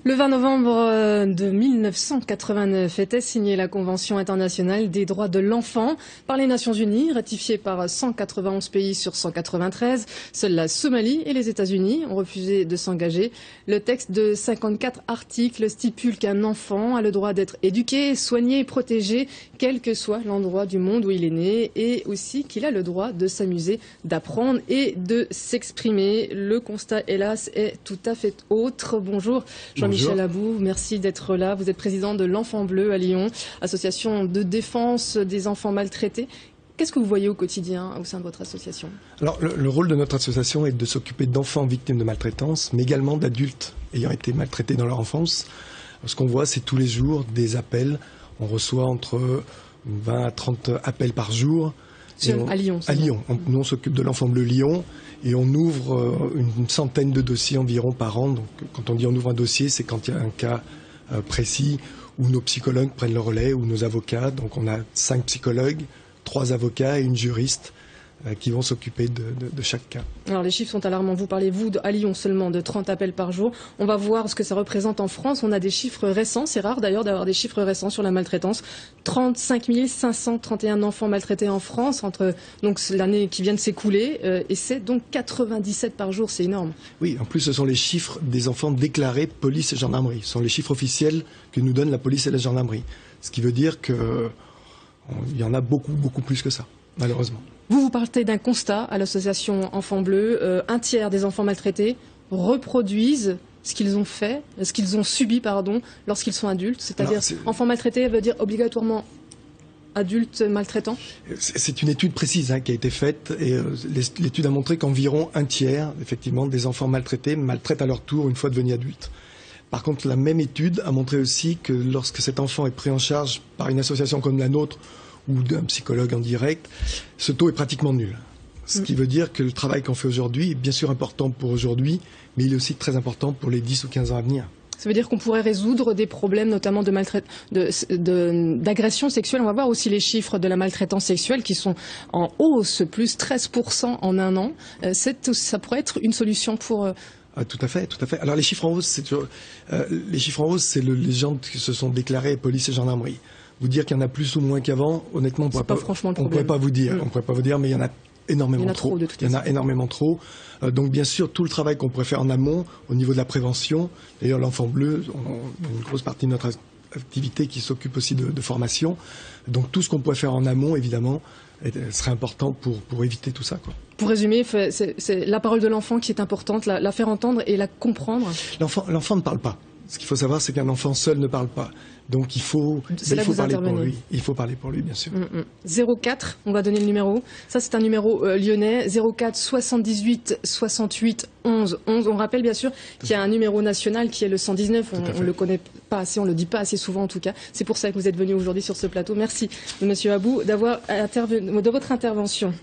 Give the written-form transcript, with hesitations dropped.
Le 20 novembre de 1989 était signée la Convention internationale des droits de l'enfant par les Nations Unies, ratifiée par 191 pays sur 193. Seuls la Somalie et les États-Unis ont refusé de s'engager. Le texte de 54 articles stipule qu'un enfant a le droit d'être éduqué, soigné et protégé, quel que soit l'endroit du monde où il est né, et aussi qu'il a le droit de s'amuser, d'apprendre et de s'exprimer. Le constat, hélas, est tout à fait autre. Bonjour Jean-Michel Abou, merci d'être là. Vous êtes président de l'Enfant Bleu à Lyon, association de défense des enfants maltraités. Qu'est-ce que vous voyez au quotidien au sein de votre association? Alors, le rôle de notre association est de s'occuper d'enfants victimes de maltraitance, mais également d'adultes ayant été maltraités dans leur enfance. Ce qu'on voit, c'est tous les jours des appels. On reçoit entre 20 à 30 appels par jour. À Lyon. À Lyon. Nous, on s'occupe de l'Enfant Bleu Lyon et on ouvre une centaine de dossiers environ par an. Donc, quand on dit on ouvre un dossier, c'est quand il y a un cas précis où nos psychologues prennent le relais, ou nos avocats. Donc, on a 5 psychologues, 3 avocats et une juriste qui vont s'occuper de chaque cas. Alors les chiffres sont alarmants. Vous parlez, vous, à Lyon seulement de 30 appels par jour. On va voir ce que ça représente en France. On a des chiffres récents. C'est rare d'ailleurs d'avoir des chiffres récents sur la maltraitance. 35 531 enfants maltraités en France entre l'année qui vient de s'écouler. Et c'est donc 97 par jour. C'est énorme. Oui, en plus ce sont les chiffres des enfants déclarés police et gendarmerie. Ce sont les chiffres officiels que nous donnent la police et la gendarmerie. Ce qui veut dire qu'il y en a beaucoup plus que ça, malheureusement. Vous partez d'un constat à l'association Enfants Bleus. Un tiers des enfants maltraités reproduisent ce qu'ils ont fait, ce qu'ils ont subi, lorsqu'ils sont adultes. C'est-à-dire, enfants maltraités veut dire obligatoirement adultes maltraitants? C'est une étude précise qui a été faite et l'étude a montré qu'environ un tiers, effectivement, des enfants maltraités maltraitent à leur tour une fois devenus adultes. Par contre, la même étude a montré aussi que lorsque cet enfant est pris en charge par une association comme la nôtre, ou d'un psychologue en direct, ce taux est pratiquement nul. Ce qui veut dire que le travail qu'on fait aujourd'hui est bien sûr important pour aujourd'hui, mais il est aussi très important pour les 10 ou 15 ans à venir. Ça veut dire qu'on pourrait résoudre des problèmes, notamment d'agression sexuelle. On va voir aussi les chiffres de la maltraitance sexuelle qui sont en hausse, plus 13% en un an. Ça pourrait être une solution pour... Tout à fait. Alors les chiffres en hausse, c'est les gens qui se sont déclarés police et gendarmerie. Vous dire qu'il y en a plus ou moins qu'avant, honnêtement, on ne pourrait pas vous dire. On pourrait pas vous dire, mais il y en a énormément trop. Il y en a énormément trop. Donc bien sûr, tout le travail qu'on pourrait faire en amont, au niveau de la prévention. D'ailleurs, l'Enfant Bleu, on a une grosse partie de notre activité qui s'occupe aussi de formation. Donc tout ce qu'on pourrait faire en amont, évidemment, serait important pour éviter tout ça, quoi. Pour résumer, c'est la parole de l'enfant qui est importante, la faire entendre et la comprendre. L'enfant ne parle pas. Ce qu'il faut savoir, c'est qu'un enfant seul ne parle pas. Donc il faut parler pour lui. Il faut parler pour lui, bien sûr. 04, on va donner le numéro. Ça, c'est un numéro lyonnais. 04 78 68 11 11. On rappelle bien sûr qu'il y a un numéro national qui est le 119. On le connaît pas assez, on le dit pas assez souvent en tout cas. C'est pour ça que vous êtes venu aujourd'hui sur ce plateau. Merci, Monsieur Abou, de votre intervention.